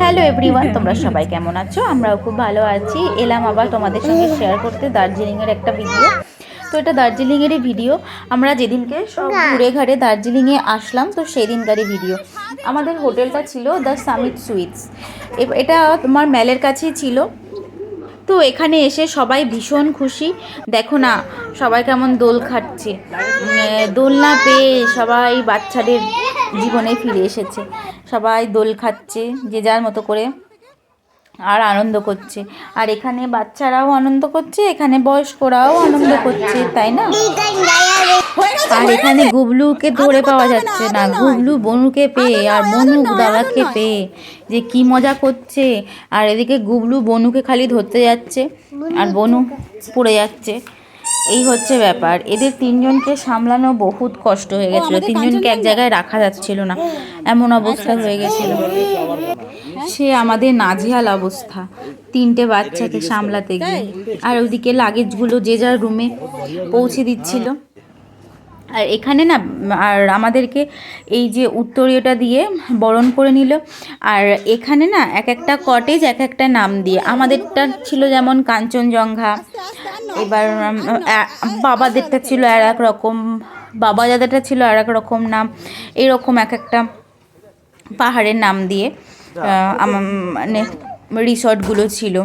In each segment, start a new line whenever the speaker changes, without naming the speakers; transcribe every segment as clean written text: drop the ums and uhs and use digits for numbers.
Hello everyone, তোমরা সবাই কেমন আছো? আমরাও খুব ভালো আছি। এলাম আবার তোমাদের সঙ্গে শেয়ার করতে দার্জিলিংয়ের একটা ভিডিও। তো এটা দার্জিলিংয়েরই ভিডিও। আমরা যেদিনকে সব ঘুরে ঘাড়ে দার্জিলিংয়ে আসলাম, তো সেই দিনকারই ভিডিও। আমাদের হোটেলটা ছিল দ্য সামিট সুইটস। এটা তোমার ম্যালের কাছেই ছিল। তো এখানে এসে সবাই ভীষণ খুশি। দেখো না, সবাই কেমন দোল খাচ্ছে। দোলনা পেয়ে সবাই বাচ্চাদের জীবনে ফিরে এসেছে। সবাই দোল খাচ্ছে যে যার মতো করে, আর আনন্দ করছে। আর এখানে বাচ্চারাও আনন্দ করছে, এখানে বয়স্করাও আনন্দ করছে, তাই না? আর এখানে গুবলুকে ধরে পাওয়া যাচ্ছে না। গুবলু বনুকে পেয়ে আর বনু দাদাকে পেয়ে যে কি মজা করছে। আর এদিকে গুবলু বনুকে খালি ধরতে যাচ্ছে আর বনু পড়ে যাচ্ছে। এই হচ্ছে ব্যাপার। এদের তিনজনকে সামলানো বহুত কষ্ট হয়ে গেছিলো। তিনজনকে এক জায়গায় রাখা যাচ্ছিল না, এমন অবস্থা হয়ে গেছিল। সে আমাদের নাজেহাল অবস্থা তিনটে বাচ্চাকে সামলাতে গিয়ে। আর ওইদিকে লাগেজগুলো যে যার রুমে পৌঁছে দিচ্ছিল। আর এখানে না, আর আমাদেরকে এই যে উত্তরীয়টা দিয়ে বরণ করে নিল। আর এখানে না এক একটা কটেজ এক একটা নাম দিয়ে, আমাদেরটা ছিল যেমন কাঞ্চনজঙ্ঘা, এবার বাবাদেরটা ছিল আর এক রকম, বাবা দাদাটা ছিল আর এক রকম নাম। এরকম এক একটা পাহাড়ের নাম দিয়ে মানে রিসর্টগুলো ছিল।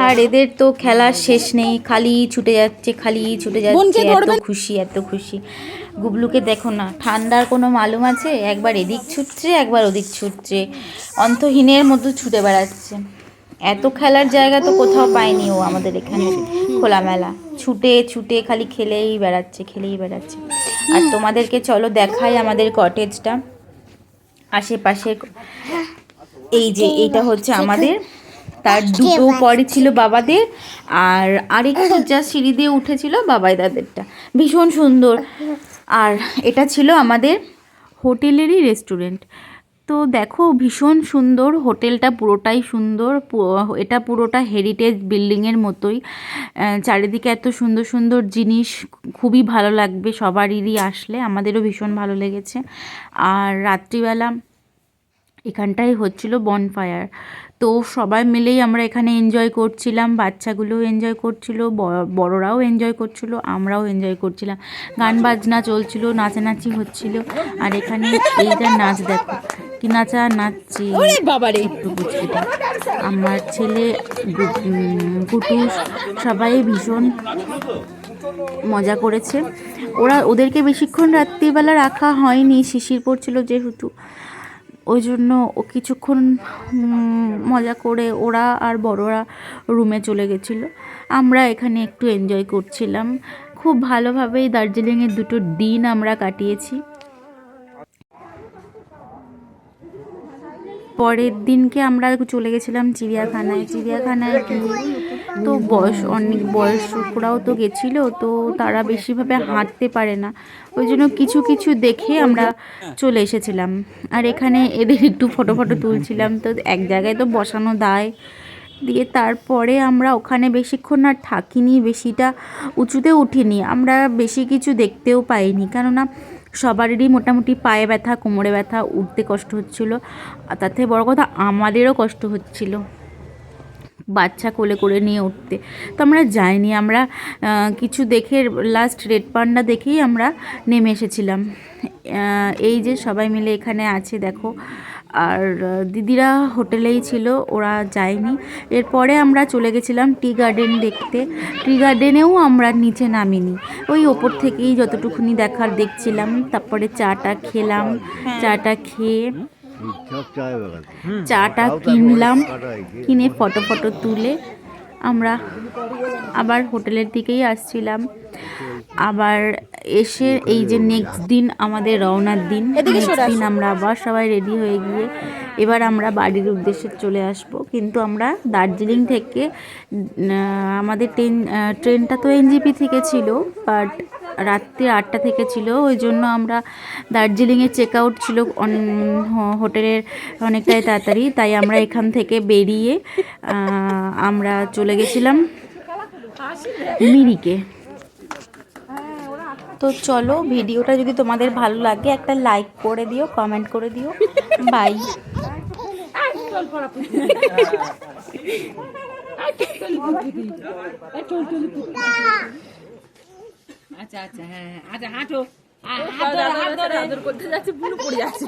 আর এদের তো খেলার শেষ নেই, খালি ছুটে যাচ্ছে, খালি ছুটে যাচ্ছে, এত খুশি এত খুশি। গুবলুকে দেখো না, ঠান্ডার কোনো মালুম আছে? একবার এদিক ছুটছে একবার ওদিক ছুটছে, অন্তহীনের মতো ছুটে বেড়াচ্ছে। এত খেলার জায়গা তো কোথাও পায়নি ও আমাদের এখানে খোলামেলা। ছুটে ছুটে খালি খেলেই বেড়াচ্ছে, খেলেই বেড়াচ্ছে। আর তোমাদেরকে চলো দেখাই আমাদের কটেজটা আশেপাশে। এই যে এইটা হচ্ছে আমাদের, তার দুটো পরে ছিল বাবাদের, আর আরেকটু যা সিঁড়ি দিয়ে উঠেছিল বাবাই দাদেরটা। ভীষণ সুন্দর। আর এটা ছিল আমাদের হোটেলেরই রেস্টুরেন্ট। তো দেখো ভীষণ সুন্দর হোটেলটা, পুরোটাই সুন্দর। এটা পুরোটা হেরিটেজ বিল্ডিংয়ের মতোই। চারিদিকে এত সুন্দর সুন্দর জিনিস, খুবই ভালো লাগবে সবারই আসলে। আমাদেরও ভীষণ ভালো লেগেছে। আর রাত্রিবেলা এখানটাই হচ্ছিল বনফায়ার। তো সবাই মিলেই আমরা এখানে এনজয় করছিলাম। বাচ্চাগুলোও এনজয় করছিল, বড়রাও এনজয় করছিল, আমরাও এনজয় করছিলাম। গান বাজনা চলছিল, নাচানাচি হচ্ছিল। আর এখানে এইটা নাচ দেখো, কি নাচছে একটু বুঝতে। আমার ছেলে কুটুস সবাই ভীষণ মজা করেছে। ওদেরকে বেশিক্ষণ রাত্রিবেলা রাখা হয়নি, শিশির পড়ছিল যেহেতু, ওই জন্য ও কিছুক্ষণ মজা করে ওরা আর বড়রা রুমে চলে গেছিলো। আমরা এখানে একটু এনজয় করছিলাম। খুব ভালোভাবেই দার্জিলিংয়ের দুটো দিন আমরা কাটিয়েছি। পরের দিনকে আমরা চলে গেছিলাম চিড়িয়াখানায়। চিড়িয়াখানায় গিয়ে তো অনেক বয়স্করাও তো গেছিলো, তো তারা বেশিভাবে হাঁটতে পারে না, ওই জন্য কিছু কিছু দেখে আমরা চলে এসেছিলাম। আর এখানে এদের একটু ফটো তুলছিলাম। তো এক জায়গায় তো বসানো দায় দিয়ে, তারপরে আমরা ওখানে বেশিক্ষণ আর থাকিনি, বেশিটা উঁচুতে উঠিনি। আমরা বেশি কিছু দেখতেও পাইনি, কেননা সবারই মোটামুটি পায়ে ব্যথা, কোমরে ব্যথা, উঠতে কষ্ট হচ্ছিলো। আর তার থেকে বড় কথা আমাদেরও কষ্ট হচ্ছিলো বাচ্চা কোলে করে নিয়ে উঠতে। তো আমরা যাইনি, আমরা কিছু দেখে লাস্ট রেড পান্ডা দেখেই আমরা নেমে এসেছিলাম। এই যে সবাই মিলে এখানে আছে দেখো। আর দিদিরা হোটেলেই ছিল, ওরা যায়নি। এরপরে আমরা চলে গেছিলাম টি গার্ডেন দেখতে। টি গার্ডেনেও আমরা নিচে নামিনি, ওই ওপর থেকেই যতটুকুনি দেখার দেখছিলাম। তারপরে চাটা খেলাম, চাটা খেয়ে চাটা কিনলাম, কিনে ফটো তুলে আমরা আবার হোটেলের দিকেই আসছিলাম। আবার এসে এই যে নেক্সট দিন আমাদের রওনার দিন, নেক্সট দিন আমরা আবার সবাই রেডি হয়ে গিয়ে এবার আমরা বাড়ির উদ্দেশ্যে চলে আসব। কিন্তু আমরা দার্জিলিং থেকে আমাদের ট্রেনটা তো এনজেপি থেকে ছিল, বাট রাত্রি 8টা থেকে ছিল, ওই জন্য আমরা দার্জিলিংয়ে চেক আউট ছিল হোটেলের অনেকটাই তাড়াতাড়ি, তাই আমরা এখান থেকে বেরিয়ে আমরা চলে গেছিলাম মিরিকে। তো তো চলো, ভিডিওটা যদি তোমাদের ভালো লাগে একটা লাইক করে দিও, কমেন্ট করে দিও। বাই।
আচ্ছা আচ্ছা, হ্যাঁ হ্যাঁ, আচ্ছা হাঁটো, আদর করতে যাচ্ছে, বুনু পড়ে যাচ্ছে।